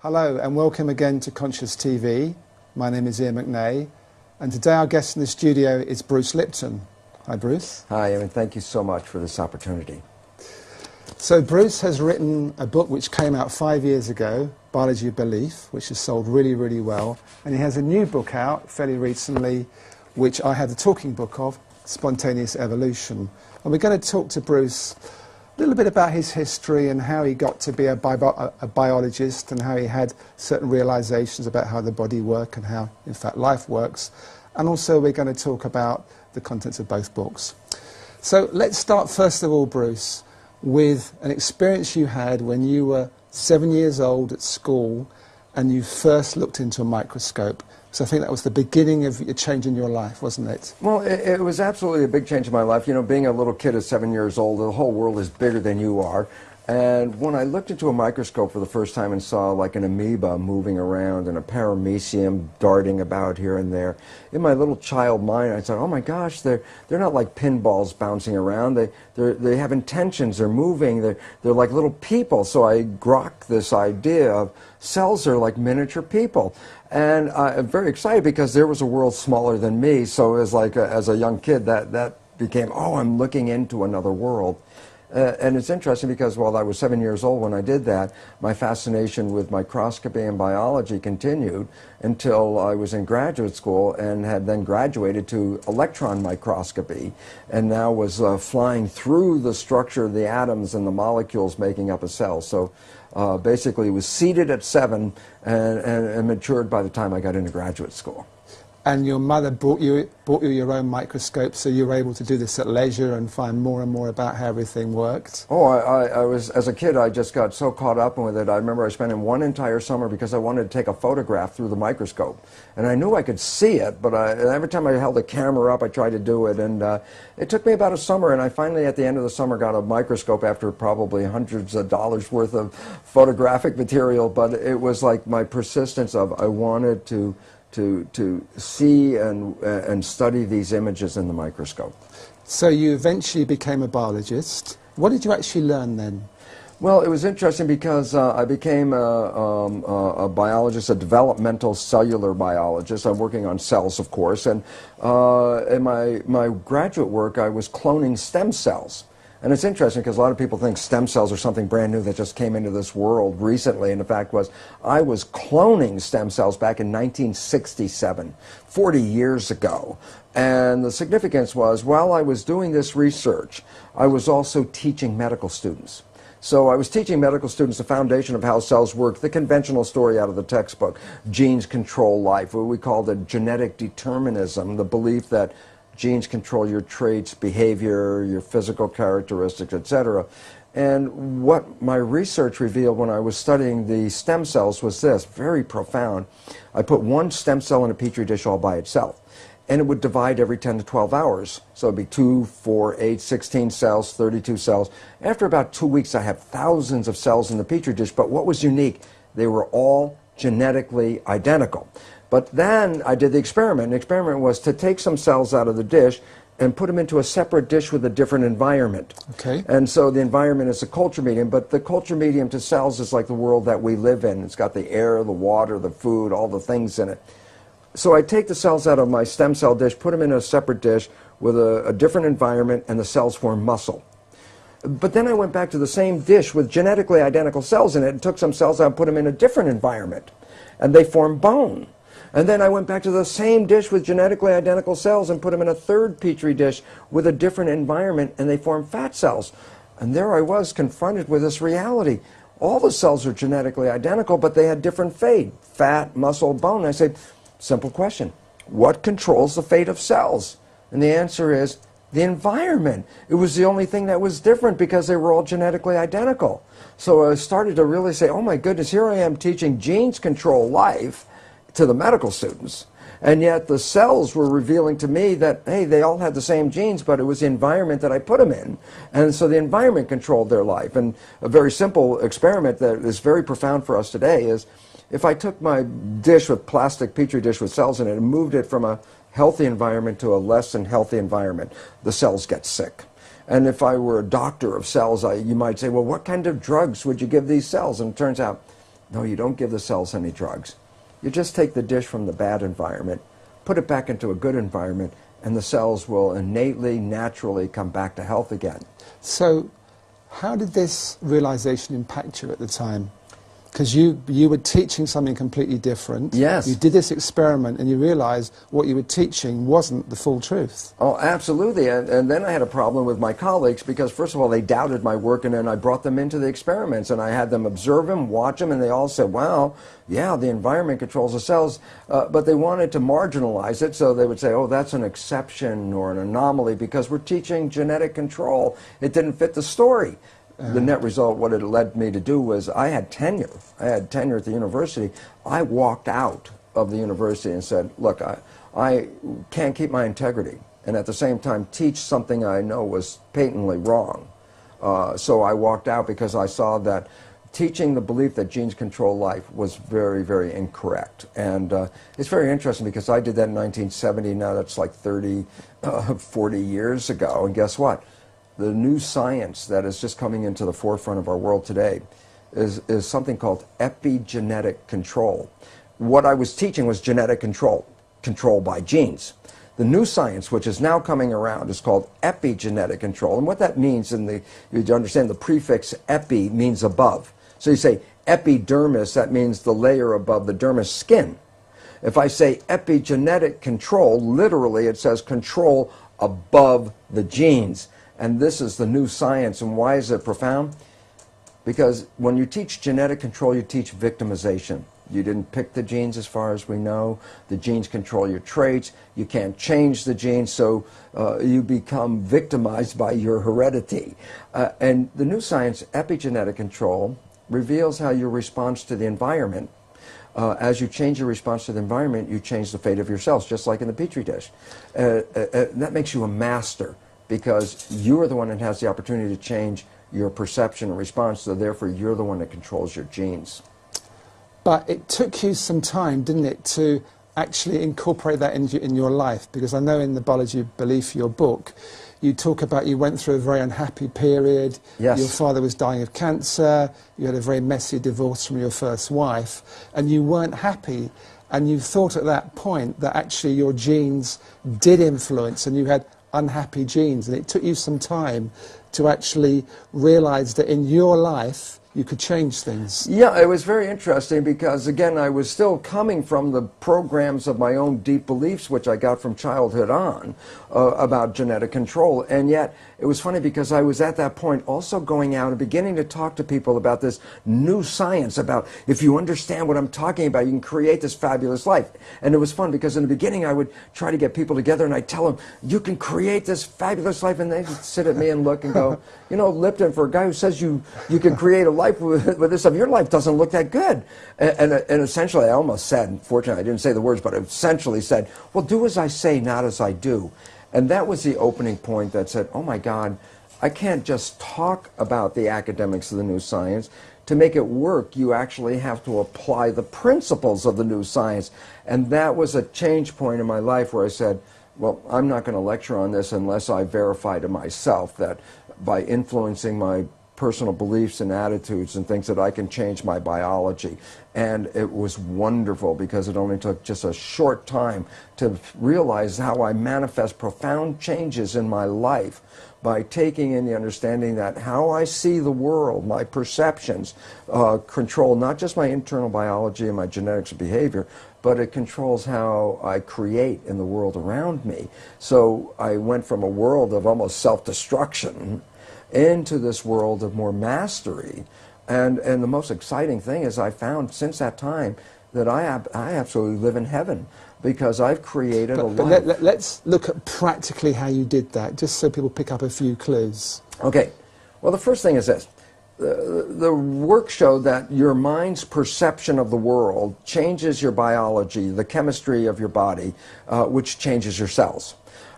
Hello and welcome again to Conscious TV. My name is Ian McNay and today our guest in the studio is Bruce Lipton. Hi Bruce. Hi, and thank you so much for this opportunity. So Bruce has written a book which came out 5 years ago, Biology of Belief, which has sold really, really well. And he has a new book out fairly recently, which I had the talking book of, Spontaneous Evolution. And we're going to talk to Bruce a little bit about his history and how he got to be a biologist and how he had certain realizations about how the body works and how, in fact, life works. And also we're going to talk about the contents of both books. So let's start first of all, Bruce, with an experience you had when you were 7 years old at school and you first looked into a microscope. So I think that was the beginning of a change in your life, wasn't it? Well, it was absolutely a big change in my life. You know, being a little kid at 7 years old, the whole world is bigger than you are. And when I looked into a microscope for the first time and saw like an amoeba moving around and a paramecium darting about here and there, in my little child mind I thought, oh my gosh, they're not like pinballs bouncing around. They have intentions, they're moving, they're like little people. So I grokked this idea of cells are like miniature people. And I'm very excited because there was a world smaller than me. So as like as a young kid, that became, oh, I'm looking into another world. And it's interesting because while I was 7 years old when I did that, my fascination with microscopy and biology continued until I was in graduate school and had then graduated to electron microscopy and now was flying through the structure of the atoms and the molecules making up a cell. So basically it was seeded at 7 and matured by the time I got into graduate school. And your mother bought you your own microscope, so you were able to do this at leisure and find more and more about how everything worked? Oh, I was, as a kid, I just got so caught up with it. I remember I spent one entire summer because I wanted to take a photograph through the microscope. And I knew I could see it, but every time I held the camera up, I tried to do it. And it took me about a summer, and I finally, at the end of the summer, got a microscope after probably hundreds of dollars worth of photographic material. But it was like my persistence of I wanted to see and study these images in the microscope. So you eventually became a biologist. What did you actually learn then? Well, it was interesting because I became a biologist, a developmental cellular biologist. I'm working on cells, of course, and in my graduate work I was cloning stem cells. And it's interesting because a lot of people think stem cells are something brand new that just came into this world recently. And the fact was, I was cloning stem cells back in 1967, 40 years ago. And the significance was, while I was doing this research, I was also teaching medical students. So I was teaching medical students the foundation of how cells work, the conventional story out of the textbook, genes control life, what we call the genetic determinism, the belief that genes control your traits, behavior, your physical characteristics, etc. And what my research revealed when I was studying the stem cells was this, very profound. I put one stem cell in a petri dish all by itself, and it would divide every 10 to 12 hours. So it'd be 2, 4, 8, 16 cells, 32 cells. After about 2 weeks, I had thousands of cells in the petri dish, but what was unique, they were all genetically identical. But then I did the experiment. The experiment was to take some cells out of the dish and put them into a separate dish with a different environment. Okay. And so the environment is the culture medium, but the culture medium to cells is like the world that we live in. It's got the air, the water, the food, all the things in it. So I take the cells out of my stem cell dish, put them in a separate dish with a different environment, and the cells form muscle. But then I went back to the same dish with genetically identical cells in it and took some cells out and put them in a different environment, and they form bone. And then I went back to the same dish with genetically identical cells and put them in a third petri dish with a different environment, and they formed fat cells. And there I was confronted with this reality. All the cells are genetically identical, but they had different fate, fat, muscle, bone. And I said, simple question, what controls the fate of cells? And the answer is the environment. It was the only thing that was different because they were all genetically identical. So I started to really say, oh my goodness, here I am teaching genes control life to the medical students, and yet the cells were revealing to me that, hey, they all had the same genes, but it was the environment that I put them in, and so the environment controlled their life. And a very simple experiment that is very profound for us today is, if I took my dish with plastic petri dish with cells in it and moved it from a healthy environment to a less than healthy environment, the cells get sick. And if I were a doctor of cells, you might say, well, what kind of drugs would you give these cells? And it turns out No, you don't give the cells any drugs. You just take the dish from the bad environment, put it back into a good environment, and the cells will innately, naturally come back to health again. So how did this realization impact you at the time? Because you were teaching something completely different. Yes. You did this experiment and you realized what you were teaching wasn't the full truth. Oh, absolutely. And then I had a problem with my colleagues because, first of all, they doubted my work, and then I brought them into the experiments and I had them observe them, watch them, and they all said, wow, yeah, the environment controls the cells. But they wanted to marginalize it, so they would say, oh, that's an exception or an anomaly because we're teaching genetic control. It didn't fit the story. The net result, what it led me to do was I had tenure. I had tenure at the university. I walked out of the university and said, look, I can't keep my integrity and at the same time teach something I know was patently wrong. So I walked out because I saw that teaching the belief that genes control life was very, very incorrect. And it's very interesting because I did that in 1970. Now that's like 30, 40 years ago. And guess what? The new science that is just coming into the forefront of our world today is something called epigenetic control. What I was teaching was genetic control, control by genes. The new science, which is now coming around, is called epigenetic control. And what that means, you understand the prefix epi means above. So you say epidermis, that means the layer above the dermis skin. If I say epigenetic control, literally it says control above the genes. And this is the new science. And why is it profound? Because when you teach genetic control, you teach victimization. You didn't pick the genes as far as we know. The genes control your traits. You can't change the genes, so you become victimized by your heredity. And the new science, epigenetic control, reveals how your response to the environment, as you change your response to the environment, you change the fate of your cells, just like in the Petri dish. That makes you a master, because you're the one that has the opportunity to change your perception and response, so therefore you're the one that controls your genes. But it took you some time, didn't it, to actually incorporate that in your life? Because I know in the Biology of Belief, your book, you talk about you went through a very unhappy period. Yes. Your father was dying of cancer. You had a very messy divorce from your first wife. And you weren't happy. And you thought at that point that actually your genes did influence and you had unhappy genes, and it took you some time to actually realize that in your life you could change things. Yeah, it was very interesting because, again, I was still coming from the programs of my own deep beliefs, which I got from childhood on, about genetic control. And yet, it was funny because I was at that point also going out and beginning to talk to people about this new science, about if you understand what I'm talking about, you can create this fabulous life. And it was fun because in the beginning I would try to get people together and I'd tell them, you can create this fabulous life. And they'd sit at me and look and go, you know, Lipton, for a guy who says you can create a life with this stuff, your life doesn't look that good. And essentially I almost said, fortunately I didn't say the words, but I essentially said, well, do as I say, not as I do. And that was the opening point that said, oh my God, I can't just talk about the academics of the new science. To make it work, you actually have to apply the principles of the new science. And that was a change point in my life where I said, well, I'm not going to lecture on this unless I verify to myself that by influencing my personal beliefs and attitudes and things that I can change my biology. And it was wonderful because it only took just a short time to realize how I manifest profound changes in my life by taking in the understanding that how I see the world, my perceptions, control not just my internal biology and my genetics and behavior, but it controls how I create in the world around me. So I went from a world of almost self-destruction into this world of more mastery. And the most exciting thing is I found since that time that I absolutely live in heaven because I've created a life. But let's look at practically how you did that, just so people pick up a few clues. Okay. Well, the first thing is this. The work showed that your mind's perception of the world changes your biology, the chemistry of your body, which changes your cells.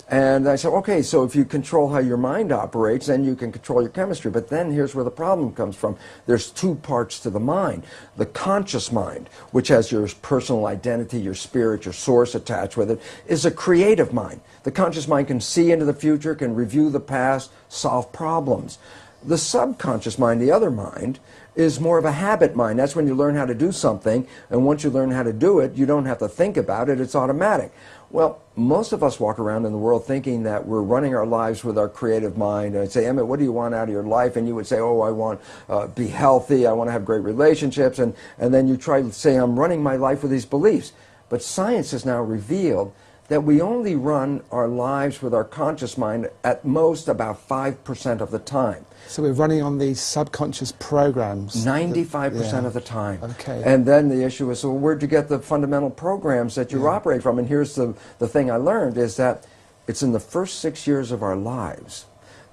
And I said, okay, so if you control how your mind operates, then you can control your chemistry. But then here's where the problem comes from. There's two parts to the mind. The conscious mind, which has your personal identity, your spirit, your source attached with it, is a creative mind. The conscious mind can see into the future, can review the past, solve problems. The subconscious mind, the other mind, is more of a habit mind. That's when you learn how to do something, and once you learn how to do it, you don't have to think about it, it's automatic. Well, most of us walk around in the world thinking that we're running our lives with our creative mind. And I'd say, Emmett, what do you want out of your life? And you would say, oh, I want to be healthy, I want to have great relationships, and then you try to say, I'm running my life with these beliefs. But science has now revealed that we only run our lives with our conscious mind at most about 5% of the time. So we're running on these subconscious programs. 95% of the time. Okay. And then the issue is, well, where'd you get the fundamental programs that you operate from? And here's the thing I learned is that it's in the first 6 years of our lives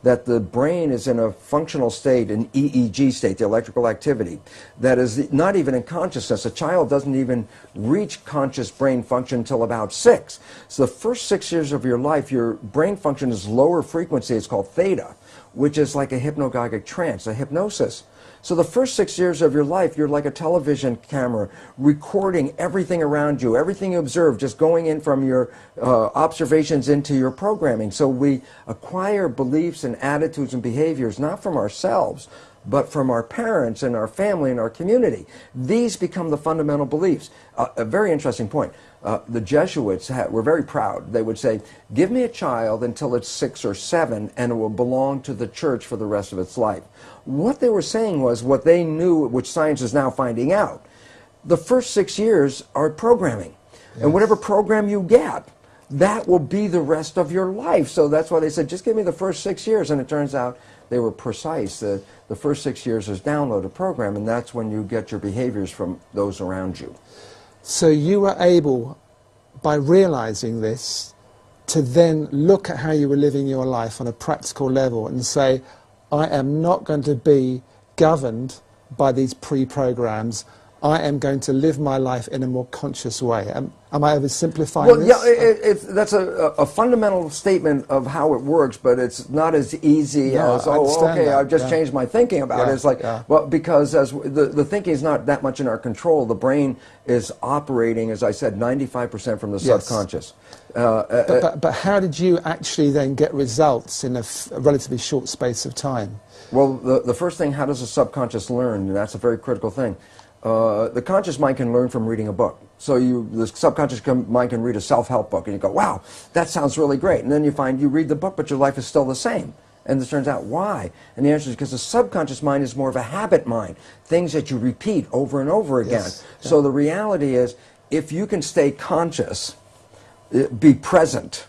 that the brain is in a functional state, an EEG state, the electrical activity, that is not even in consciousness. A child doesn't even reach conscious brain function until about 6. So the first 6 years of your life, your brain function is lower frequency. It's called theta, which is like a hypnagogic trance, a hypnosis. So the first 6 years of your life, you're like a television camera, recording everything around you, everything you observe, just going in from your observations into your programming. So we acquire beliefs and attitudes and behaviors, not from ourselves, but from our parents and our family and our community. These become the fundamental beliefs. A very interesting point. The Jesuits were very proud. They would say, give me a child until it's 6 or 7 and it will belong to the church for the rest of its life. What they were saying was what they knew, which science is now finding out. The first 6 years are programming. Yes. And whatever program you get, that will be the rest of your life. So that's why they said, just give me the first 6 years. And it turns out they were precise. The first 6 years is download a program, and that's when you get your behaviors from those around you. So you were able, by realizing this, to then look at how you were living your life on a practical level and say, I am not going to be governed by these pre-programs. I am going to live my life in a more conscious way. Am I oversimplifying this? Well, yeah, that's a fundamental statement of how it works, but it's not as easy as, oh, okay, I've just changed my thinking about it. It's like, well, because as the thinking is not that much in our control. The brain is operating, as I said, 95% from the subconscious. But how did you actually then get results in a relatively short space of time? Well, the first thing, how does the subconscious learn? And that's a very critical thing. The conscious mind can learn from reading a book. So the subconscious mind can read a self-help book, and you go, wow, that sounds really great. And then you find you read the book, but your life is still the same. And it turns out, why? And the answer is because the subconscious mind is more of a habit mind, things that you repeat over and over again. Yes. So the reality is, if you can stay conscious, be present,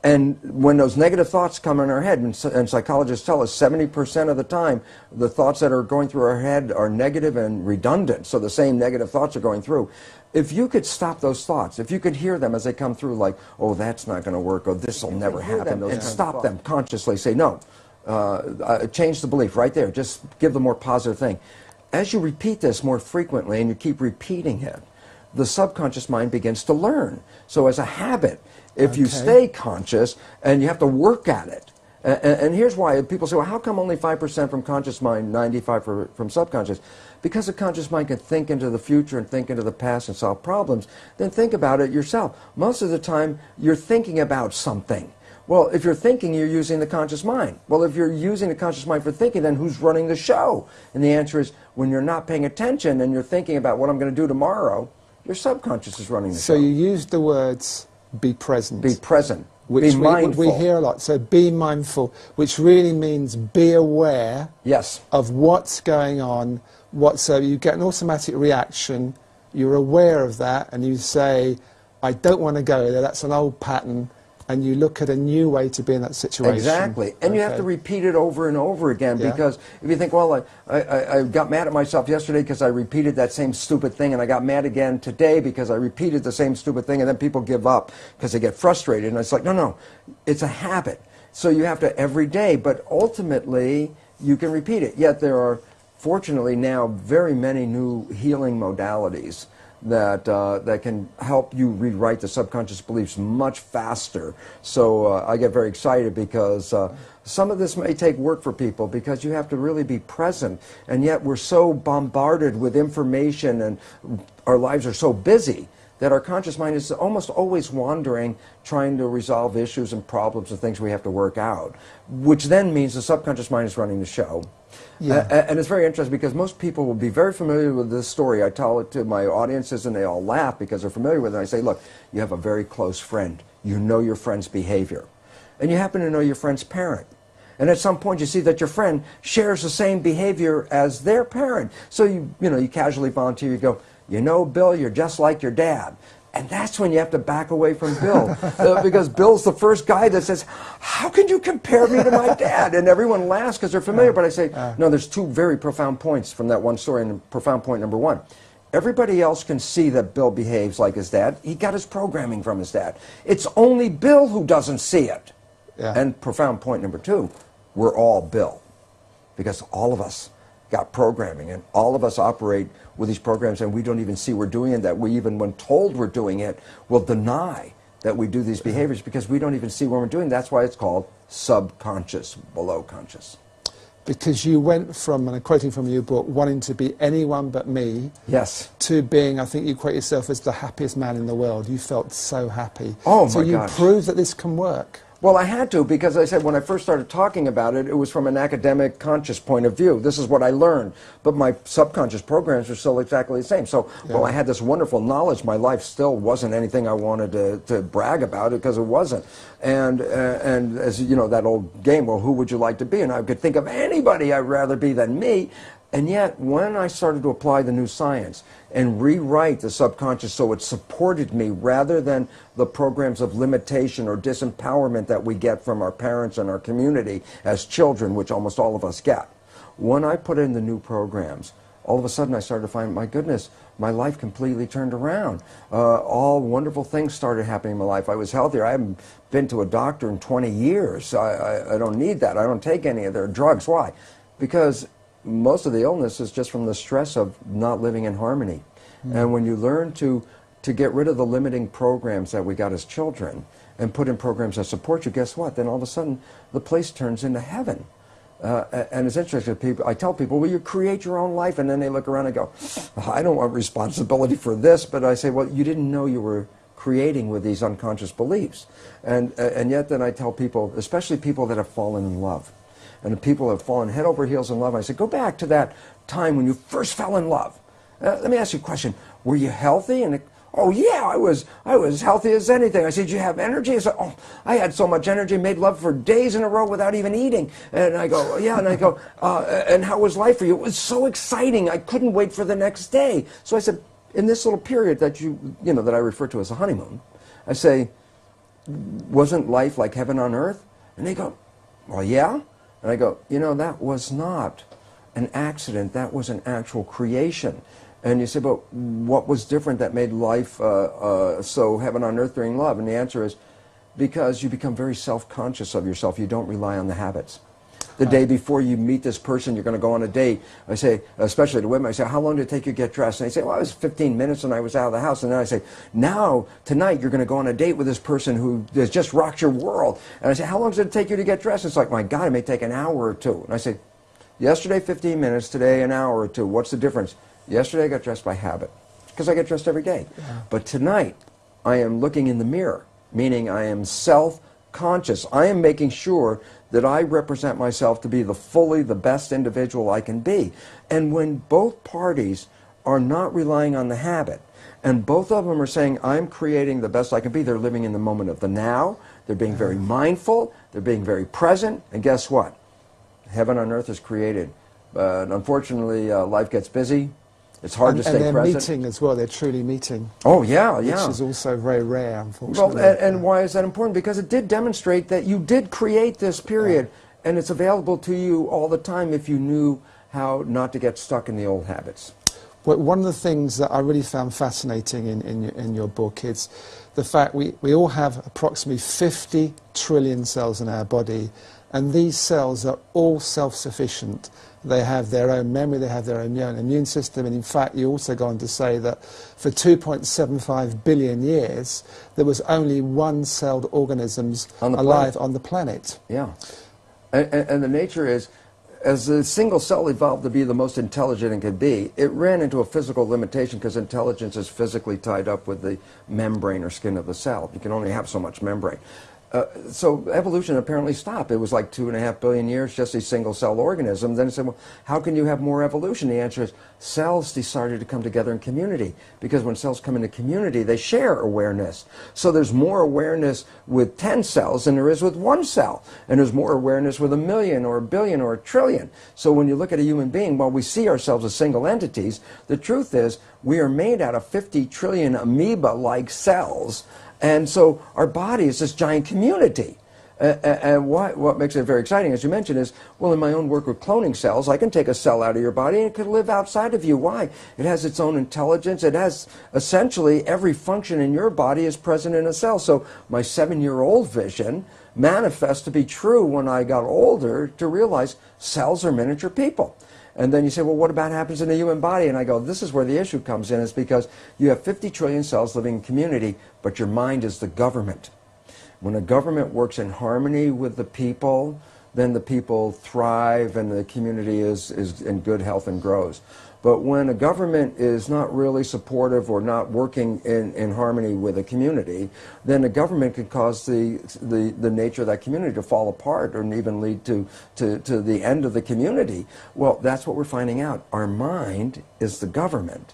and when those negative thoughts come in our head, and psychologists tell us 70% of the time, the thoughts that are going through our head are negative and redundant, so the same negative thoughts are going through. If you could stop those thoughts, if you could hear them as they come through, like, oh, that's not going to work, or this will never happen, and stop them consciously, say, no, change the belief right there, just give the more positive thing. As you repeat this more frequently, and you keep repeating it, the subconscious mind begins to learn. So as a habit, if you stay conscious, and you have to work at it, and here's why people say, well, how come only 5% from conscious mind, 95% from subconscious? Because the conscious mind can think into the future and think into the past and solve problems. Then think about it yourself. Most of the time, you're thinking about something. Well, if you're thinking, you're using the conscious mind. Well, if you're using the conscious mind for thinking, then who's running the show? And the answer is, when you're not paying attention and you're thinking about what I'm going to do tomorrow, your subconscious is running the show. So you used the words, be present. Be present. Which be mindful. We hear a lot. So be mindful, which really means be aware of what's going on. So you get an automatic reaction, you're aware of that, and you say, I don't want to go there, that's an old pattern, and you look at a new way to be in that situation. Exactly. And you have to repeat it over and over again, because if you think, well, I got mad at myself yesterday because I repeated that same stupid thing, and I got mad again today because I repeated the same stupid thing, and then people give up because they get frustrated. And it's like, no, it's a habit. So you have to every day, but ultimately you can repeat it. Yet there are, fortunately now, very many new healing modalities that can help you rewrite the subconscious beliefs much faster. So I get very excited because some of this may take work for people, because you have to really be present, and yet we're so bombarded with information and our lives are so busy that our conscious mind is almost always wandering, trying to resolve issues and problems and things we have to work out, which then means the subconscious mind is running the show. Yeah. And it's very interesting because most people will be very familiar with this story. I tell it to my audiences and they all laugh because they're familiar with it. I say, look, you have a very close friend. You know your friend's behavior. And you happen to know your friend's parent. And at some point you see that your friend shares the same behavior as their parent. So you casually volunteer, you go, you know, Bill, you're just like your dad. And that's when you have to back away from Bill. Because Bill's the first guy that says, how can you compare me to my dad? And everyone laughs because they're familiar. But I say, no, there's two very profound points from that one story. And profound point number one, everybody else can see that Bill behaves like his dad. He got his programming from his dad. It's only Bill who doesn't see it. Yeah. And profound point number two, we're all Bill. Because all of us got programming, and all of us operate with these programs, and we don't even see we're doing it, that we even, when told we're doing it, will deny that we do these behaviors because we don't even see when we're doing it. That's why it's called subconscious, below conscious. Because you went from, and I'm quoting from your book, wanting to be anyone but me, yes, to being, I think you quote yourself as the happiest man in the world. You felt so happy. Oh, my So you gosh. proved that this can work. Well, I had to, because I said when I first started talking about it, it was from an academic, conscious point of view. This is what I learned. But my subconscious programs are still exactly the same. So, well, I had this wonderful knowledge. My life still wasn't anything I wanted to brag about it, because it wasn't. And as you know, that old game, well, who would you like to be? And I could think of anybody I'd rather be than me. And yet, when I started to apply the new science and rewrite the subconscious so it supported me rather than the programs of limitation or disempowerment that we get from our parents and our community as children, which almost all of us get, when I put in the new programs, all of a sudden I started to find, my goodness, my life completely turned around. All wonderful things started happening in my life. I was healthier. I haven't been to a doctor in 20 years. I don't need that. I don't take any of their drugs. Why? Because most of the illness is just from the stress of not living in harmony. And when you learn to get rid of the limiting programs that we got as children and put in programs that support you, guess what? Then all of a sudden the place turns into heaven. And it's interesting, people, I tell people, well, you create your own life, and then they look around and go, I don't want responsibility for this. But I say, well, you didn't know you were creating with these unconscious beliefs. And yet then I tell people, especially people that have fallen in love, and the people have fallen head over heels in love. I say, go back to that time when you first fell in love. Let me ask you a question. Were you healthy? And oh yeah, I was healthy as anything. I said, did you have energy? I said, oh, I had so much energy, made love for days in a row without even eating. And I go, yeah. And I go, and how was life for you? It was so exciting. I couldn't wait for the next day. So I said, in this little period that that I refer to as a honeymoon, I say, wasn't life like heaven on earth? And they go, well, yeah. And I go, that was not an accident. That was an actual creation. And you say, but what was different that made life so heaven on earth during love? And the answer is, because you become very self-conscious of yourself. You don't rely on the habits. The day before you meet this person, you're going to go on a date. I say, especially to women, I say, how long did it take you to get dressed? And they say, well, it was 15 minutes and I was out of the house. And then I say, now, tonight, you're going to go on a date with this person who has just rocked your world. And I say, how long does it take you to get dressed? It's like, my God, it may take an hour or two. And I say, yesterday, 15 minutes, today, an hour or two. What's the difference? Yesterday, I got dressed by habit, because I get dressed every day. Yeah. But tonight, I am looking in the mirror, meaning I am self-conscious. I am making sure that I represent myself to be the best individual I can be. And when both parties are not relying on the habit, and both of them are saying, I'm creating the best I can be, they're living in the moment of the now, they're being very mindful, they're being very present, and guess what? Heaven on earth is created. But unfortunately, life gets busy. It's hard to stay present. And they're meeting as well. They're truly meeting. Oh, yeah, yeah. Which is also very rare, unfortunately. Well, and why is that important? Because it did demonstrate that you did create this period, and it's available to you all the time if you knew how not to get stuck in the old habits. Well, one of the things that I really found fascinating in your book is the fact we all have approximately 50 trillion cells in our body, and these cells are all self-sufficient. They have their own memory, they have their own immune system, and in fact you also go on to say that for 2.75 billion years there was only one-celled organisms alive on the planet. Yeah, and the nature is, as a single cell evolved to be the most intelligent it could be, it ran into a physical limitation because intelligence is physically tied up with the membrane or skin of the cell. You can only have so much membrane. So evolution apparently stopped. It was like 2.5 billion years, just a single cell organism. Then it said, well, how can you have more evolution? The answer is cells decided to come together in community, because when cells come into community, they share awareness. So there's more awareness with 10 cells than there is with 1 cell. And there's more awareness with 1 million or 1 billion or 1 trillion. So when you look at a human being, while we see ourselves as single entities, the truth is we are made out of 50 trillion amoeba-like cells. And so our body is this giant community. And what makes it very exciting, as you mentioned, is, well, in my own work with cloning cells, I can take a cell out of your body and it could live outside of you. Why? It has its own intelligence. It has essentially every function in your body is present in a cell. So my 7-year-old vision manifests to be true when I got older, to realize cells are miniature people. And then you say, well, what about happens in the human body? And I go, this is where the issue comes in, is because you have 50 trillion cells living in community, but your mind is the government. When a government works in harmony with the people, then the people thrive and the community is in good health and grows. But when a government is not really supportive or not working in harmony with a community, then the government can cause the nature of that community to fall apart, or even lead to the end of the community. Well, that's what we're finding out. Our mind is the government.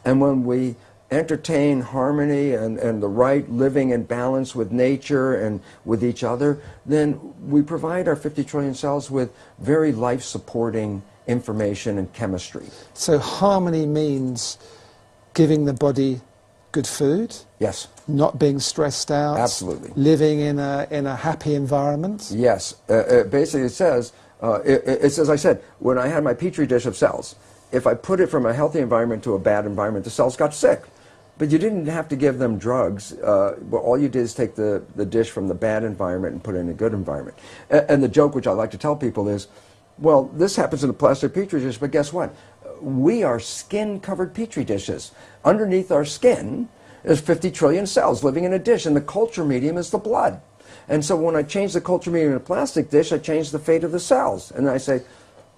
And when we entertain harmony and the right living in balance with nature and with each other, then we provide our 50 trillion cells with very life-supporting information and chemistry. So harmony means giving the body good food? Yes. Not being stressed out? Absolutely. Living in a happy environment? Yes. Basically it says, as I said, when I had my petri dish of cells, if I put it from a healthy environment to a bad environment, the cells got sick. But you didn't have to give them drugs. Well, all you did is take the dish from the bad environment and put it in a good environment. And the joke which I like to tell people is, well, this happens in a plastic petri dish, but guess what? We are skin-covered petri dishes. Underneath our skin is 50 trillion cells living in a dish, and the culture medium is the blood. And so when I change the culture medium in a plastic dish, I change the fate of the cells. And I say,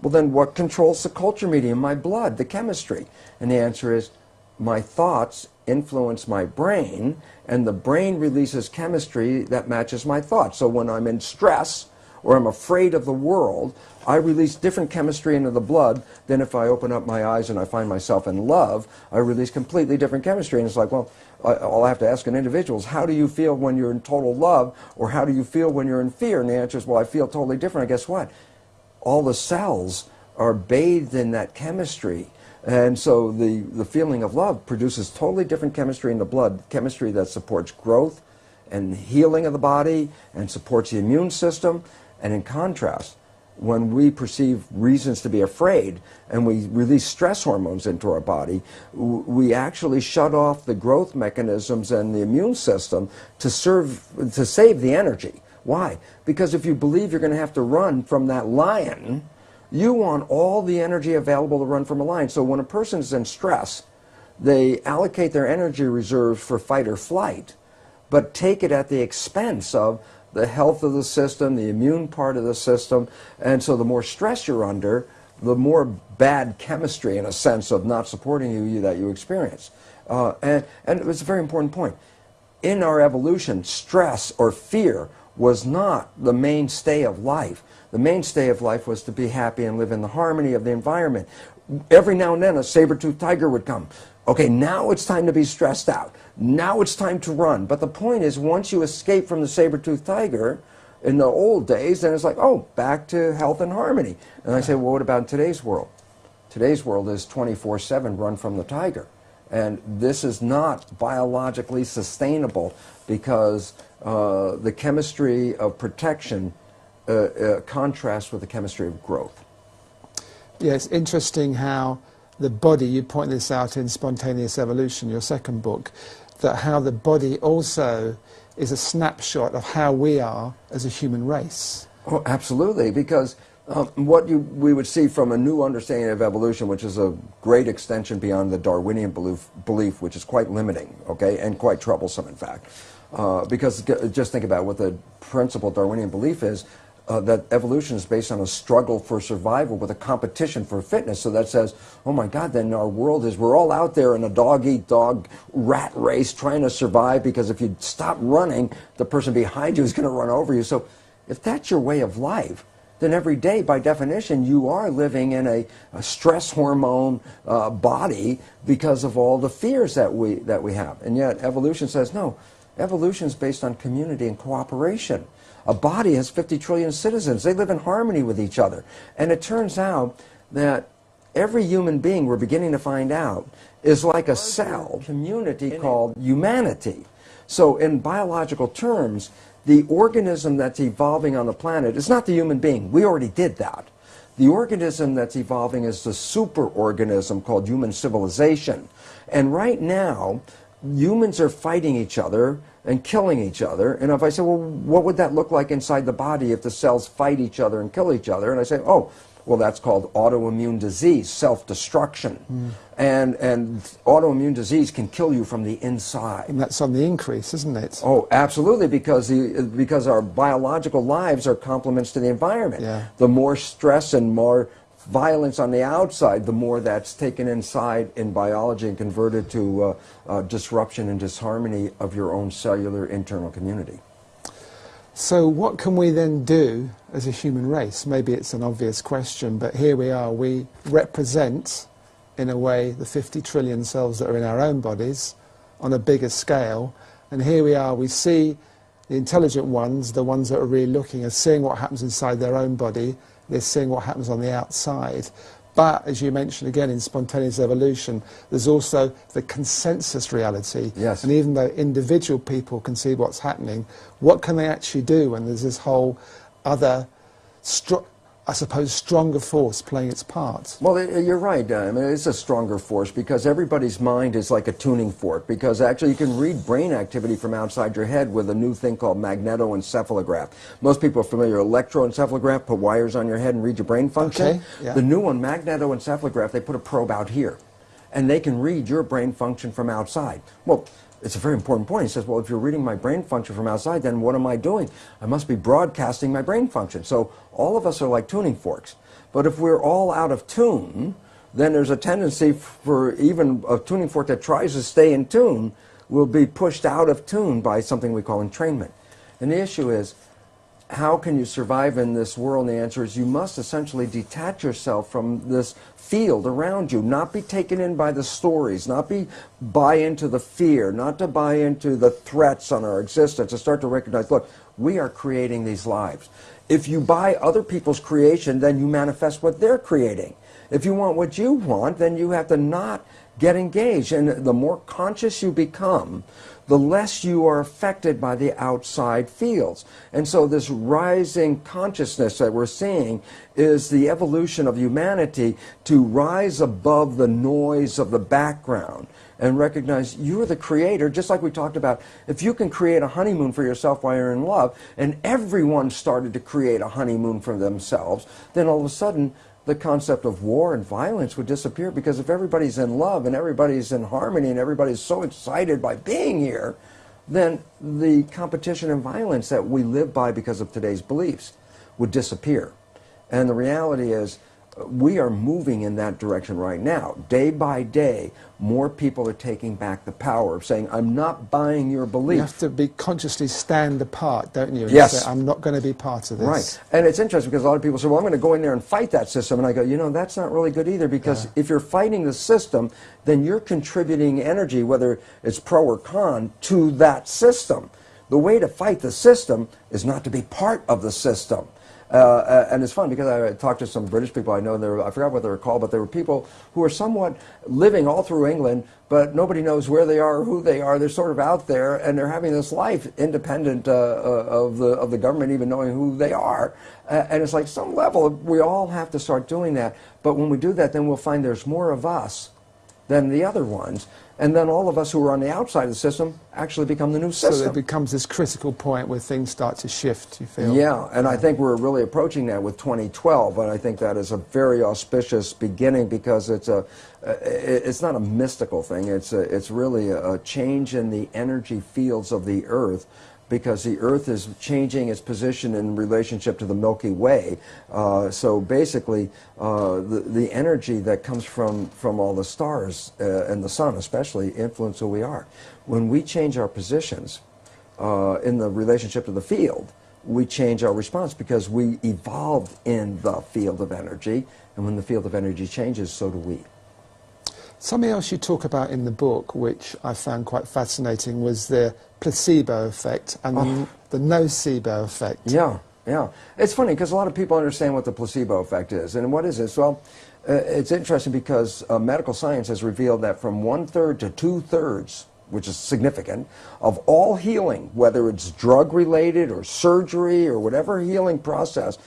well, then what controls the culture medium? My blood, the chemistry. And the answer is, my thoughts influence my brain, and the brain releases chemistry that matches my thoughts. So when I'm in stress or I'm afraid of the world, I release different chemistry into the blood than if I open up my eyes and I find myself in love. I release completely different chemistry. And it's like, well, all I have to ask an individual is, how do you feel when you're in total love, or how do you feel when you're in fear? And the answer is, well, I feel totally different. And guess what? All the cells are bathed in that chemistry. And so the feeling of love produces totally different chemistry in the blood, chemistry that supports growth and healing of the body and supports the immune system. And in contrast, when we perceive reasons to be afraid and we release stress hormones into our body, we actually shut off the growth mechanisms and the immune system to save the energy. Why? Because if you believe you're going to have to run from that lion, you want all the energy available to run from a lion. So when a person is in stress, they allocate their energy reserves for fight or flight, but take it at the expense of the health of the system, the immune part of the system. And so the more stress you're under, the more bad chemistry, in a sense, of not supporting you that you experience. And it was a very important point. In our evolution, stress or fear was not the mainstay of life. The mainstay of life was to be happy and live in the harmony of the environment. Every now and then a saber-toothed tiger would come. Okay, now it's time to be stressed out. Now it's time to run. But the point is, once you escape from the saber-toothed tiger, in the old days, then it's like, oh, back to health and harmony. And I say, well, what about today's world? Today's world is 24/7 run from the tiger. And this is not biologically sustainable, because the chemistry of protection contrasts with the chemistry of growth. Yeah, it's interesting how the body, you point this out in Spontaneous Evolution, your second book, that how the body also is a snapshot of how we are as a human race. Oh, absolutely, because what we would see from a new understanding of evolution, which is a great extension beyond the Darwinian belief, which is quite limiting, okay, and quite troublesome, in fact. Because just think about what the principal Darwinian belief is. that evolution is based on a struggle for survival with a competition for fitness. So that says, oh my God, then our world is, we're all out there in a dog-eat-dog rat race trying to survive, because if you stop running, the person behind you is going to run over you. So if that's your way of life, then every day, by definition, you are living in a stress hormone body because of all the fears that we have. And yet evolution says, no, evolution is based on community and cooperation. A body has 50 trillion citizens. They live in harmony with each other. And it turns out that every human being, we're beginning to find out, is like a cell community called humanity. So in biological terms, the organism that's evolving on the planet is not the human being. We already did that. The organism that's evolving is the superorganism called human civilization. And right now, humans are fighting each other and killing each other. And if I say, well, what would that look like inside the body if the cells fight each other and kill each other? And I say, oh, well, that's called autoimmune disease, self-destruction. And autoimmune disease can kill you from the inside. And that's on the increase, isn't it? Oh, absolutely, because our biological lives are complements to the environment. Yeah. The more stress and more violence on the outside, the more that's taken inside in biology and converted to disruption and disharmony of your own cellular internal community. So what can we then do as a human race? Maybe it's an obvious question, but here we are. We represent, in a way, the 50 trillion cells that are in our own bodies on a bigger scale. And here we are. We see the intelligent ones, the ones that are really looking, are seeing what happens inside their own body. They're seeing what happens on the outside. But, as you mentioned again, in spontaneous evolution, there's also the consensus reality. Yes. And even though individual people can see what's happening, what can they actually do when there's this whole other, I suppose, stronger force playing its part? Well, you're right. I mean, it's a stronger force because everybody's mind is like a tuning fork, because actually you can read brain activity from outside your head with a new thing called magnetoencephalograph. Most people are familiar with electroencephalograph, put wires on your head and read your brain function. Okay, yeah. The new one, magnetoencephalograph, they put a probe out here, and they can read your brain function from outside. Well, it's a very important point. He says, well, if you're reading my brain function from outside, then what am I doing? I must be broadcasting my brain function. So all of us are like tuning forks. But if we're all out of tune, then there's a tendency for even a tuning fork that tries to stay in tune will be pushed out of tune by something we call entrainment. And the issue is, how can you survive in this world? And the answer is you must essentially detach yourself from this field around you, not be taken in by the stories, not buy into the fear, not to buy into the threats on our existence, to start to recognize, look, we are creating these lives. If you buy other people's creation, then you manifest what they're creating. If you want what you want, then you have to not get engaged. And the more conscious you become, the less you are affected by the outside fields. And so this rising consciousness that we're seeing is the evolution of humanity to rise above the noise of the background and recognize you're the creator, just like we talked about. If you can create a honeymoon for yourself while you're in love, and everyone started to create a honeymoon for themselves, then all of a sudden the concept of war and violence would disappear, because if everybody's in love and everybody's in harmony and everybody's so excited by being here, then the competition and violence that we live by because of today's beliefs would disappear. And the reality is, we are moving in that direction right now. Day by day, more people are taking back the power of saying, I'm not buying your belief. You have to be consciously stand apart, don't you? And Yes. say, I'm not going to be part of this. Right. And it's interesting because a lot of people say, well, I'm going to go in there and fight that system. And I go, you know, that's not really good either, because if you're fighting the system, then you're contributing energy, whether it's pro or con, to that system. The way to fight the system is not to be part of the system. And it's fun because I talked to some British people I know, and I forgot what they were called, but they were people who are somewhat living all through England, but nobody knows where they are or who they are. They're sort of out there, and they're having this life independent of the government even knowing who they are. And it's like, some level, we all have to start doing that. But when we do that, then we'll find there's more of us than the other ones. And then all of us who are on the outside of the system actually become the new system. So there becomes this critical point where things start to shift, you feel? Yeah, and I think we're really approaching that with 2012, and I think that is a very auspicious beginning, because it's not a mystical thing. It's really a change in the energy fields of the earth because the Earth is changing its position in relationship to the Milky Way. So basically, the energy that comes from all the stars and the sun especially influence who we are. When we change our positions in the relationship to the field, we change our response because we evolved in the field of energy, and when the field of energy changes, so do we. Something else you talk about in the book, which I found quite fascinating, was the placebo effect and the nocebo effect. Yeah, yeah. It's funny because a lot of people understand what the placebo effect is. And what is this? Well, it's interesting because medical science has revealed that from 1/3 to 2/3, which is significant, of all healing, whether it's drug-related or surgery or whatever healing process,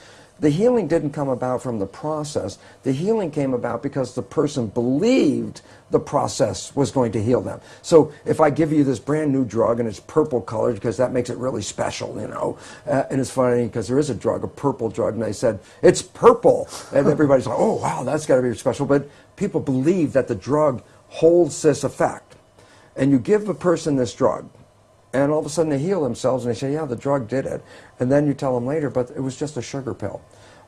the healing didn't come about from the process. The healing came about because the person believed the process was going to heal them. So if I give you this brand new drug and it's purple colored because that makes it really special, you know. And it's funny because there is a drug, a purple drug, and they said, it's purple. And everybody's like, oh, wow, that's got to be special. But people believe that the drug holds this effect. And you give a person this drug, and all of a sudden they heal themselves and they say, yeah, the drug did it. And then you tell them later, but it was just a sugar pill.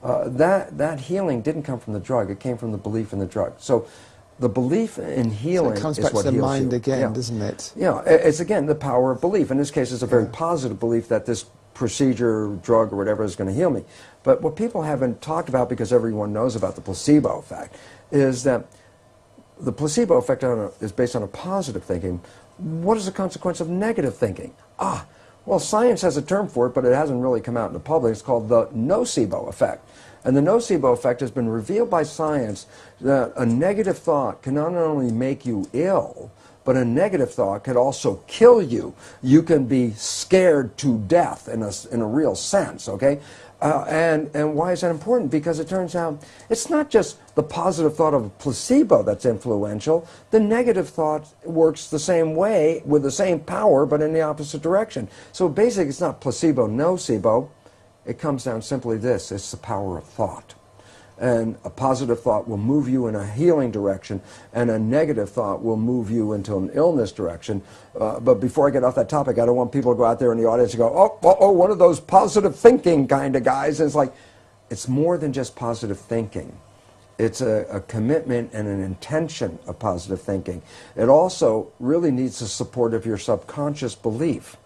That healing didn't come from the drug. It came from the belief in the drug. So the belief in healing is what heals you. It comes back to the mind again, doesn't it? Yeah, it's again the power of belief. In this case, it's a very positive belief that this procedure, drug, or whatever is going to heal me. But what people haven't talked about, because everyone knows about the placebo effect, is that the placebo effect is based on a positive thinking. What is the consequence of negative thinking? Well, science has a term for it, but it hasn't really come out in the public. It's called the nocebo effect. And the nocebo effect has been revealed by science that a negative thought can not only make you ill, but a negative thought could also kill you. You can be scared to death in a real sense, okay? And why is that important? Because it turns out it's not just the positive thought of a placebo that's influential. The negative thought works the same way with the same power but in the opposite direction. So basically it's not placebo, nocebo. It comes down simply this. It's the power of thought. And a positive thought will move you in a healing direction, and a negative thought will move you into an illness direction. But before I get off that topic, I don't want people to go out there in the audience and go, oh, one of those positive thinking kind of guys. And it's like, it's more than just positive thinking. It's a commitment and an intention of positive thinking. It also really needs the support of your subconscious belief.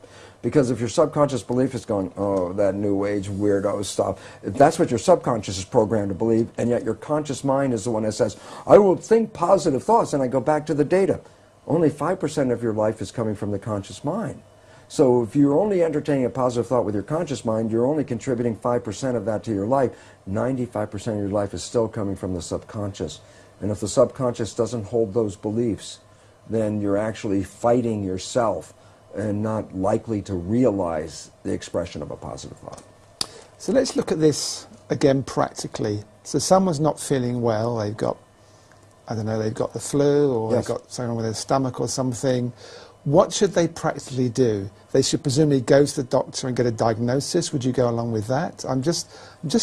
Because if your subconscious belief is going, oh, that new age weirdo stuff, if that's what your subconscious is programmed to believe, and yet your conscious mind is the one that says, I will think positive thoughts, and I go back to the data. Only 5% of your life is coming from the conscious mind. So if you're only entertaining a positive thought with your conscious mind, you're only contributing 5% of that to your life. 95% of your life is still coming from the subconscious. And if the subconscious doesn't hold those beliefs, then you're actually fighting yourself and not likely to realize the expression of a positive thought. So let's look at this again practically. So someone's not feeling well, they've got, I don't know, they've got the flu, or they've got something wrong with their stomach or something. What should they practically do? They should presumably go to the doctor and get a diagnosis. Would you go along with that? I'm just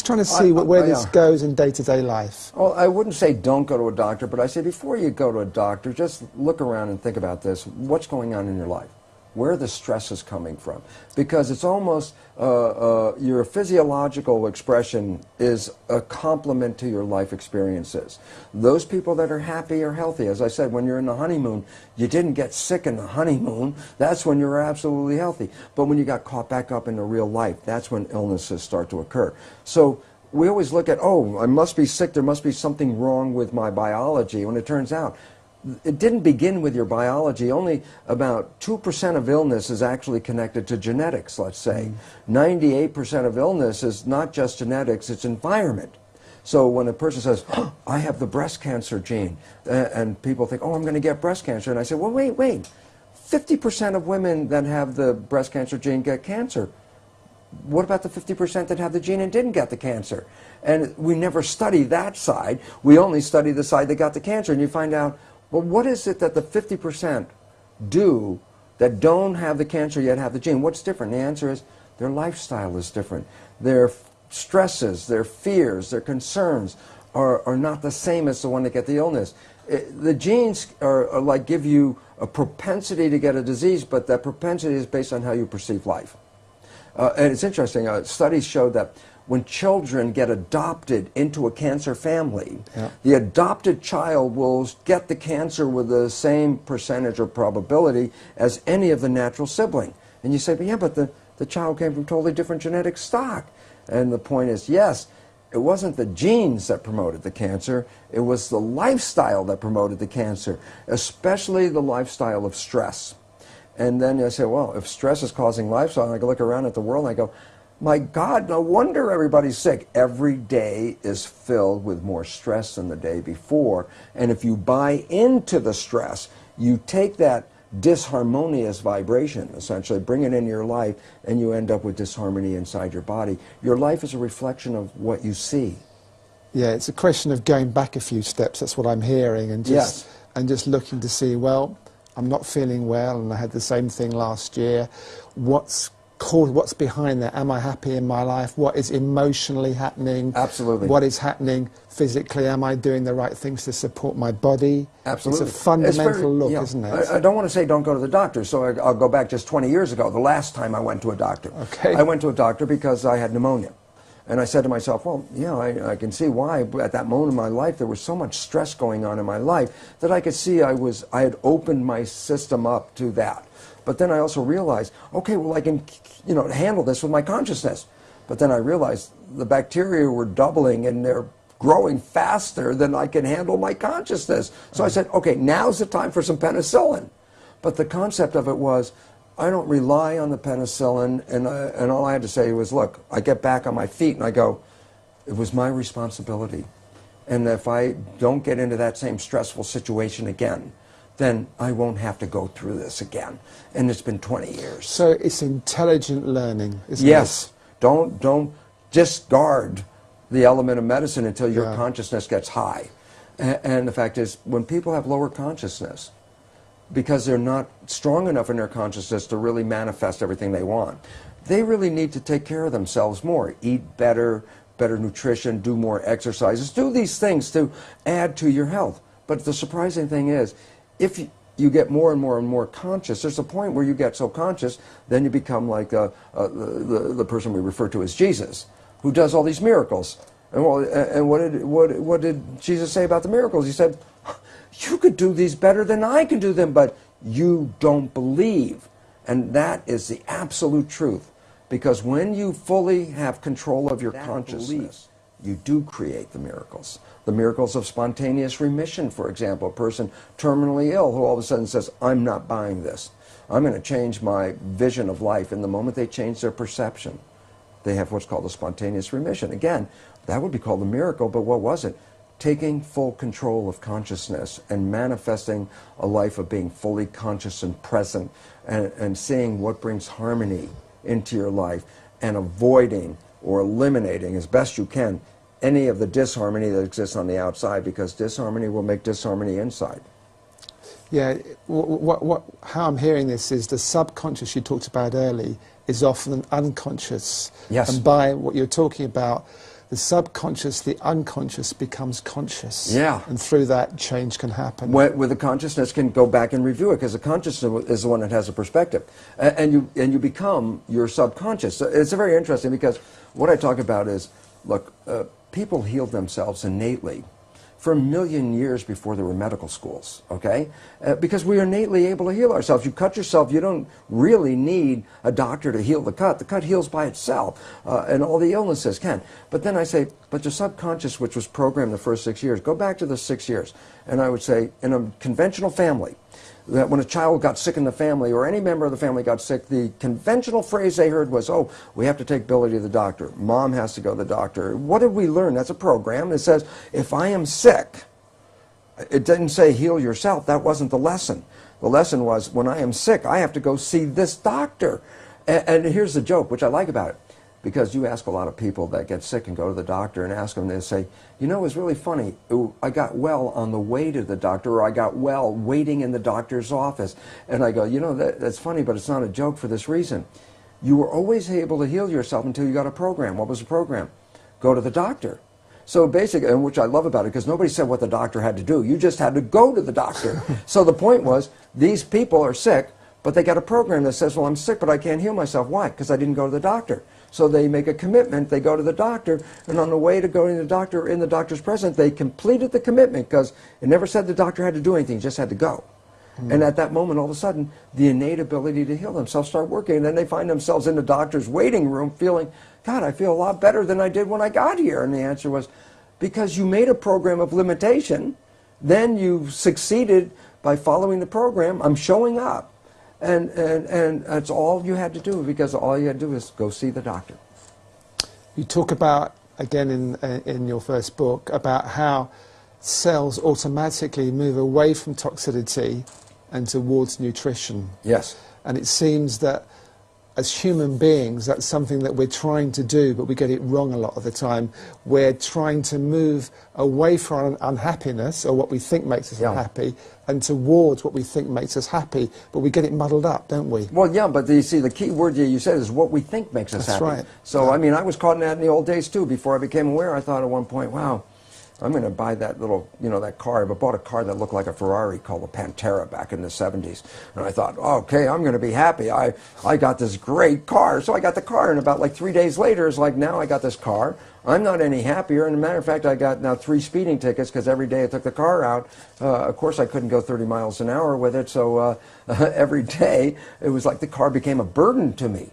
trying to see where this goes in day-to-day life. Well, I wouldn't say don't go to a doctor, but I say before you go to a doctor, just look around and think about this. What's going on in your life? Where the stress is coming from. Because it's almost, your physiological expression is a complement to your life experiences. Those people that are happy are healthy. As I said, when you're in the honeymoon, you didn't get sick in the honeymoon. That's when you're absolutely healthy. But when you got caught back up into real life, that's when illnesses start to occur. So we always look at, oh, I must be sick, there must be something wrong with my biology, when it turns out it didn't begin with your biology. Only about 2% of illness is actually connected to genetics, let's say. 98% of illness is not just genetics, it's environment. So when a person says, oh, I have the breast cancer gene, and people think, oh, I'm going to get breast cancer. And I say, well, wait. 50% of women that have the breast cancer gene get cancer. What about the 50% that have the gene and didn't get the cancer? And we never study that side. We only study the side that got the cancer. And you find out, well, what is it that the 50% do that don't have the cancer yet have the gene? What's different? The answer is their lifestyle is different. Their stresses, their fears, their concerns are not the same as the one that get the illness. The genes are like give you a propensity to get a disease, but that propensity is based on how you perceive life. And it's interesting, studies show that when children get adopted into a cancer family, the adopted child will get the cancer with the same percentage or probability as any of the natural sibling. And you say, but yeah, but the child came from totally different genetic stock. And the point is, yes, it wasn't the genes that promoted the cancer, it was the lifestyle that promoted the cancer, especially the lifestyle of stress. And then I say, well, if stress is causing lifestyle, and I look around at the world and I go, my God, no wonder everybody's sick. Every day is filled with more stress than the day before. And if you buy into the stress, you take that disharmonious vibration, essentially, bring it into your life, and you end up with disharmony inside your body. Your life is a reflection of what you see. Yeah, it's a question of going back a few steps. That's what I'm hearing, and just looking to see, well, I'm not feeling well, and I had the same thing last year. What's behind that? Am I happy in my life? What is emotionally happening? Absolutely. What is happening physically? Am I doing the right things to support my body? Absolutely. It's a fundamental look, isn't it? I don't want to say don't go to the doctor, so I'll go back just 20 years ago, the last time I went to a doctor. Okay. I went to a doctor because I had pneumonia. And I said to myself, well, yeah, I can see why. At that moment in my life, there was so much stress going on in my life that I could see I had opened my system up to that. But then I also realized, okay, well, I can, handle this with my consciousness. But then I realized the bacteria were doubling and they're growing faster than I can handle my consciousness. So I said, okay, now's the time for some penicillin. But the concept of it was, I don't rely on the penicillin, and all I had to say was, look, I get back on my feet and I go, it was my responsibility. And if I don't get into that same stressful situation again, then I won't have to go through this again. And it's been 20 years. So it's intelligent learning, isn't it? Yes. Don't discard the element of medicine until your consciousness gets high. And the fact is, when people have lower consciousness, because they're not strong enough in their consciousness to really manifest everything they want, they really need to take care of themselves more. Eat better, better nutrition, do more exercises, do these things to add to your health. But the surprising thing is, if you get more and more and more conscious, there's a point where you get so conscious, then you become like the person we refer to as Jesus, who does all these miracles. And what did Jesus say about the miracles? He said, you could do these better than I can do them, but you don't believe. And that is the absolute truth. Because when you fully have control of your consciousness, you do create the miracles. The miracles of spontaneous remission, for example, a person terminally ill who all of a sudden says, I'm not buying this. I'm going to change my vision of life. And the moment they change their perception, they have what's called a spontaneous remission. Again, that would be called a miracle, but what was it? Taking full control of consciousness and manifesting a life of being fully conscious and present and seeing what brings harmony into your life and avoiding or eliminating as best you can any of the disharmony that exists on the outside, because disharmony will make disharmony inside. Yeah, how I'm hearing this is the subconscious you talked about early is often unconscious. Yes. And by what you're talking about, the subconscious, the unconscious becomes conscious. Yeah. And through that, change can happen. Where the consciousness can go back and review it, because the consciousness is the one that has a perspective. And you become your subconscious. So it's very interesting, because what I talk about is, look, people healed themselves innately for 1 million years before there were medical schools, okay? Because we are innately able to heal ourselves. You cut yourself, you don't really need a doctor to heal the cut. The cut heals by itself, and all the illnesses can. But then I say, but the subconscious, which was programmed the first 6 years, go back to the 6 years. And I would say, in a conventional family, that when a child got sick in the family, or any member of the family got sick, the conventional phrase they heard was, oh, we have to take Billy to the doctor. Mom has to go to the doctor. What did we learn? That's a program that says, if I am sick, it didn't say heal yourself. That wasn't the lesson. The lesson was, when I am sick, I have to go see this doctor. And here's the joke, which I like about it. Because you ask a lot of people that get sick and go to the doctor and ask them, they say, you know, it was really funny. I got well on the way to the doctor, or I got well waiting in the doctor's office. And I go, you know, that's funny, but it's not a joke for this reason. You were always able to heal yourself until you got a program. What was the program? Go to the doctor. So basically, and which I love about it, because nobody said what the doctor had to do. You just had to go to the doctor. So the point was, these people are sick, But they got a program that says, well, I'm sick, but I can't heal myself. Why? Because I didn't go to the doctor. So they make a commitment, they go to the doctor, and on the way to going to the doctor, in the doctor's presence, they completed the commitment, because it never said the doctor had to do anything, just had to go. And at that moment, all of a sudden, the innate ability to heal themselves start working, and then they find themselves in the doctor's waiting room feeling, God, I feel a lot better than I did when I got here. And the answer was, because you made a program of limitation, then you succeeded by following the program. I'm showing up. And that's all you had to do, because all you had to do is go see the doctor. You talk about, again in your first book, about how cells automatically move away from toxicity and towards nutrition. Yes. And it seems that as human beings, that's something that we're trying to do, but we get it wrong a lot of the time. We're trying to move away from unhappiness, or what we think makes us unhappy, and towards what we think makes us happy, but we get it muddled up, don't we? Well, yeah, but you see, the key word you said is what we think makes us happy. That's right. So, I mean, I was caught in that in the old days, too. Before I became aware, I thought at one point, wow, I'm going to buy that little, that car. I bought a car that looked like a Ferrari called the Puterea back in the 70s. And I thought, okay, I'm going to be happy. I got this great car. So I got the car, and about like 3 days later, it's like, now I got this car. I'm not any happier. And as a matter of fact, I got now 3 speeding tickets, because every day I took the car out. Of course, I couldn't go 30 miles an hour with it. So every day, it was like the car became a burden to me.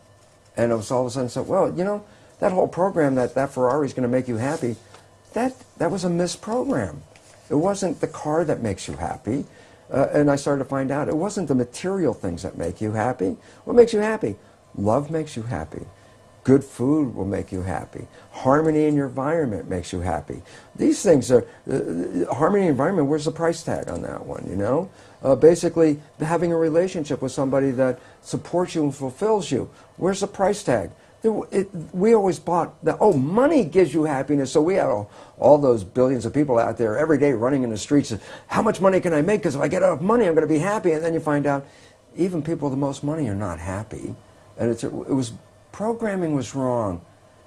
And it was all of a sudden, so, well, that whole program that Ferrari is going to make you happy, that was a misprogram. It wasn't the car that makes you happy. And I started to find out it wasn't the material things that make you happy. What makes you happy? Love makes you happy. Good food will make you happy. Harmony in your environment makes you happy. These things are, harmony in your environment, where's the price tag on that one, Basically, having a relationship with somebody that supports you and fulfills you, where's the price tag? We always bought that, money gives you happiness. So we had all those billions of people out there every day running in the streets. How much money can I make? Because if I get enough money, I'm going to be happy. And then you find out even people with the most money are not happy. And programming was wrong.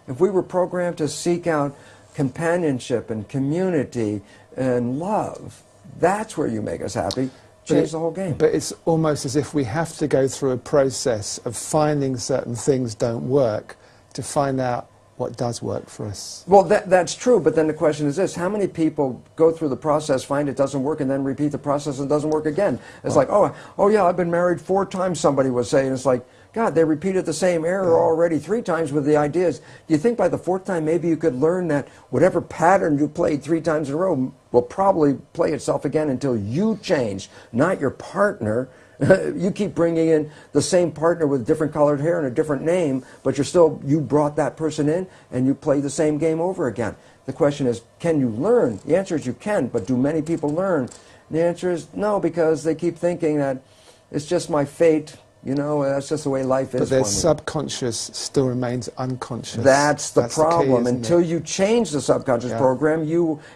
If we were programmed to seek out companionship and community and love, that's where you make us happy. Change the whole game. But it's almost as if we have to go through a process of finding certain things don't work to find out what does work for us. Well, that's true, but then the question is this: how many people go through the process, find it doesn't work, and then repeat the process and it doesn't work again? It's like, oh yeah, I've been married 4 times, somebody was saying. It's like, God, they repeated the same error already 3 times with the ideas. Do you think by the 4th time maybe you could learn that whatever pattern you played 3 times in a row will probably play itself again until you change, not your partner? You keep bringing in the same partner with different colored hair and a different name, but you brought that person in and you play the same game over again. The question is, can you learn? The answer is you can, but do many people learn? The answer is no, because they keep thinking that it's just my fate. That's just the way life is. But their subconscious still remains unconscious. That's the problem. The key, until you change the subconscious program,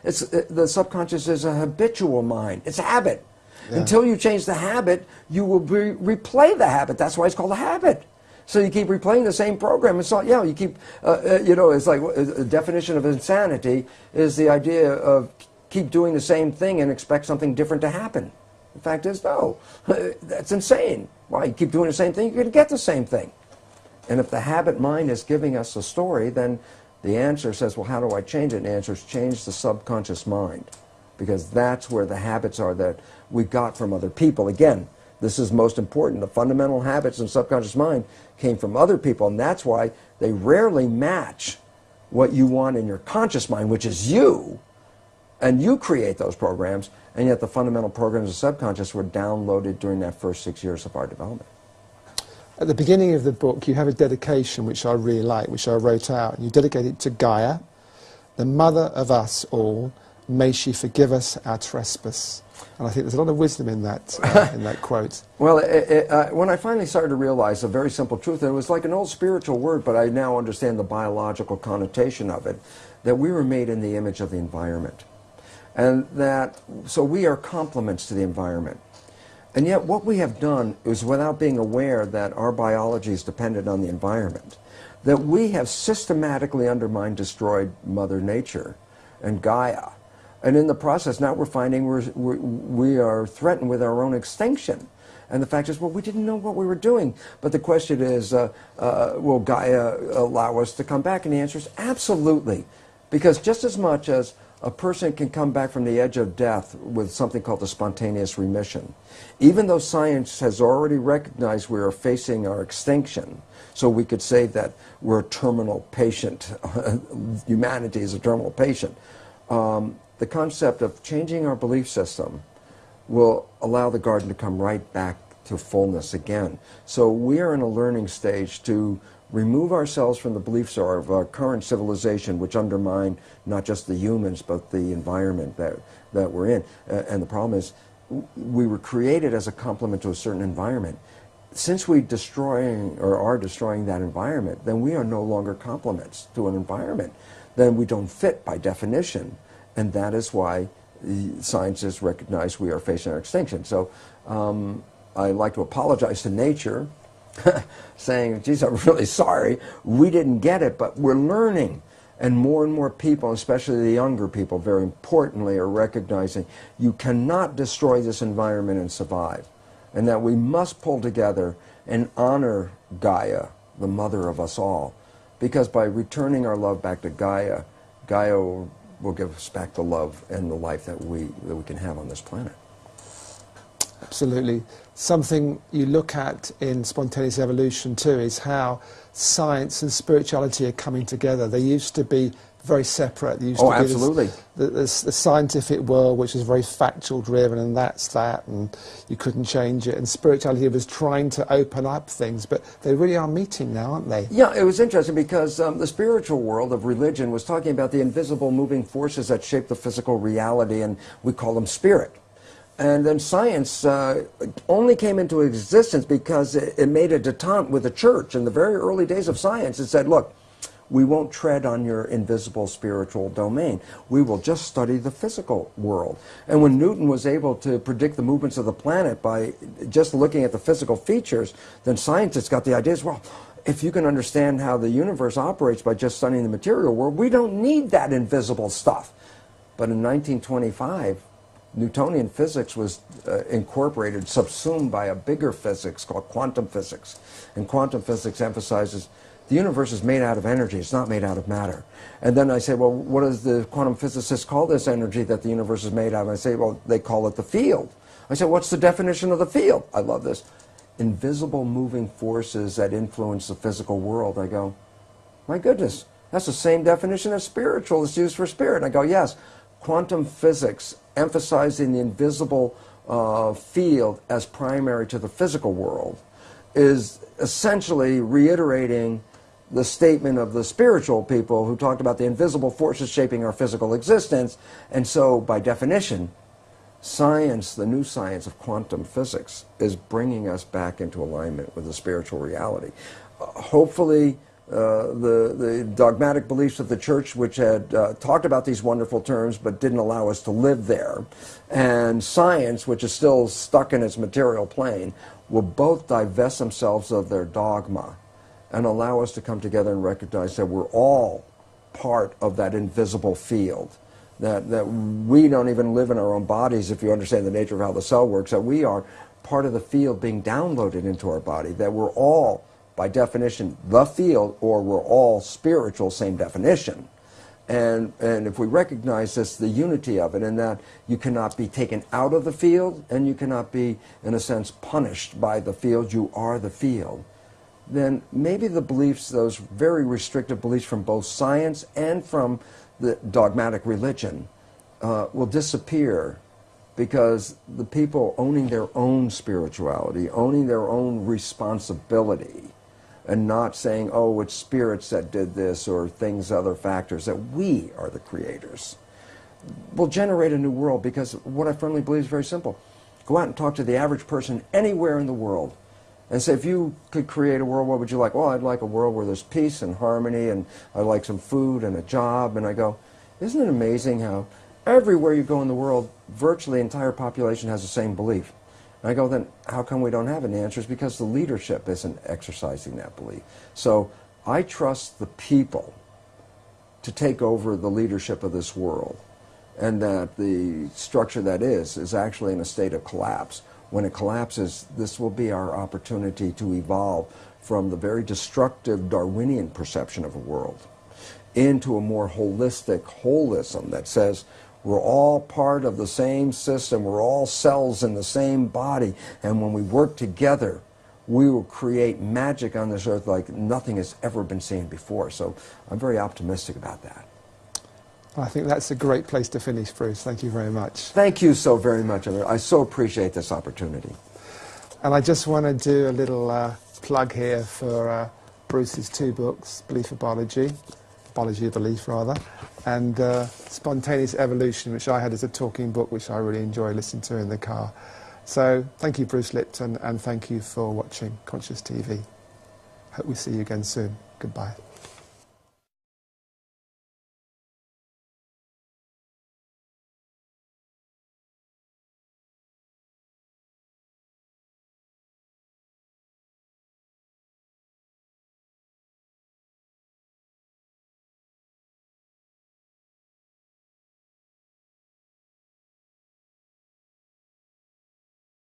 the subconscious is a habitual mind. It's a habit. Yeah. Until you change the habit, you will replay the habit. That's why it's called a habit. So you keep replaying the same program. And so, you keep, it's like a definition of insanity is the idea of keep doing the same thing and expect something different to happen. The fact is, no, that's insane. Why? You keep doing the same thing, you're going to get the same thing. And if the habit mind is giving us a story, then the answer says, well, how do I change it? And the answer is change the subconscious mind, because that's where the habits are that we got from other people. Again, this is most important. The fundamental habits in subconscious mind came from other people, and that's why they rarely match what you want in your conscious mind, which is you. And you create those programs, and yet the fundamental programs of subconscious were downloaded during that first 6 years of our development. At the beginning of the book, you have a dedication which I really like, which I wrote out. And you dedicate it to Gaia, the mother of us all. May she forgive us our trespass. And I think there's a lot of wisdom in that quote. Well, when I finally started to realize a very simple truth, and it was like an old spiritual word, but I now understand the biological connotation of it, that we were made in the image of the environment. And so we are complements to the environment. And yet what we have done is, without being aware that our biology is dependent on the environment, that we have systematically undermined, destroyed Mother Nature and Gaia. And in the process, now we're finding we are threatened with our own extinction. And the fact is, well, we didn't know what we were doing. But the question is, will Gaia allow us to come back? And the answer is absolutely. Because just as much as a person can come back from the edge of death with something called a spontaneous remission, even though science has already recognized we are facing our extinction, so we could say that we're a terminal patient, humanity is a terminal patient, the concept of changing our belief system will allow the garden to come right back to fullness again. So we are in a learning stage to remove ourselves from the beliefs of our current civilization, which undermine not just the humans, but the environment that we're in. And the problem is, we were created as a complement to a certain environment. Since we are destroying that environment, then we are no longer complements to an environment. Then we don't fit by definition. And that is why scientists recognize we are facing our extinction. So I like to apologize to nature, saying, geez, I'm really sorry, we didn't get it, but we're learning. And more people, especially the younger people, very importantly, are recognizing you cannot destroy this environment and survive. And that we must pull together and honor Gaia, the mother of us all. Because by returning our love back to Gaia, Gaia will give us back the love and the life that we can have on this planet. Absolutely. Something you look at in spontaneous evolution too is how science and spirituality are coming together. They used to be very separate. There used to be absolutely. The scientific world, which is very factual driven, and that's that, and you couldn't change it. And spirituality was trying to open up things, but they really are meeting now, aren't they? Yeah, it was interesting because the spiritual world of religion was talking about the invisible moving forces that shape the physical reality, and we call them spirit. And then science only came into existence because it made a detente with the church. In the very early days of science, it said, look, we won't tread on your invisible spiritual domain. We will just study the physical world. And when Newton was able to predict the movements of the planet by just looking at the physical features, then scientists got the idea, well, if you can understand how the universe operates by just studying the material world, we don't need that invisible stuff. But in 1925, Newtonian physics was incorporated, subsumed by a bigger physics called quantum physics. And quantum physics emphasizes the universe is made out of energy, it's not made out of matter. And then I say, well, what does the quantum physicists call this energy that the universe is made out of? I say, well, they call it the field. I say, what's the definition of the field? I love this. Invisible moving forces that influence the physical world. I go, my goodness, that's the same definition as spiritual is used for spirit. I go, yes, quantum physics emphasizing the invisible field as primary to the physical world is essentially reiterating the statement of the spiritual people who talked about the invisible forces shaping our physical existence. And so, by definition, science, the new science of quantum physics, is bringing us back into alignment with the spiritual reality. Hopefully, the dogmatic beliefs of the church, which had talked about these wonderful terms but didn't allow us to live there, and science, which is still stuck in its material plane, will both divest themselves of their dogma and allow us to come together and recognize that we're all part of that invisible field, that we don't even live in our own bodies, if you understand the nature of how the cell works, that we are part of the field being downloaded into our body, that we're all, by definition, the field, or we're all spiritual, same definition. And if we recognize this, the unity of it, and that you cannot be taken out of the field, and you cannot be, in a sense, punished by the field, you are the field, then maybe the beliefs, those very restrictive beliefs from both science and from the dogmatic religion, will disappear, because the people owning their own spirituality, owning their own responsibility, and not saying, oh, it's spirits that did this or things, other factors, that we are the creators, will generate a new world. Because what I firmly believe is very simple. Go out and talk to the average person anywhere in the world and say, if you could create a world, what would you like? Well, I'd like a world where there's peace and harmony, and I'd like some food and a job. And I go, isn't it amazing how everywhere you go in the world, virtually the entire population has the same belief? And I go, then how come we don't have it? And the answer is because the leadership isn't exercising that belief. So I trust the people to take over the leadership of this world, and that the structure that is actually in a state of collapse. when it collapses, this will be our opportunity to evolve from the very destructive Darwinian perception of a world into a more holistic holism that says we're all part of the same system, we're all cells in the same body, and when we work together, we will create magic on this earth like nothing has ever been seen before. So I'm very optimistic about that. I think that's a great place to finish, Bruce. Thank you very much. Thank you so very much. I so appreciate this opportunity. And I just want to do a little plug here for Bruce's 2 books, Belief of Biology, Biology of Belief rather, and Spontaneous Evolution, which I had as a talking book, which I really enjoy listening to in the car. So thank you, Bruce Lipton, and thank you for watching Conscious TV. Hope we see you again soon. Goodbye.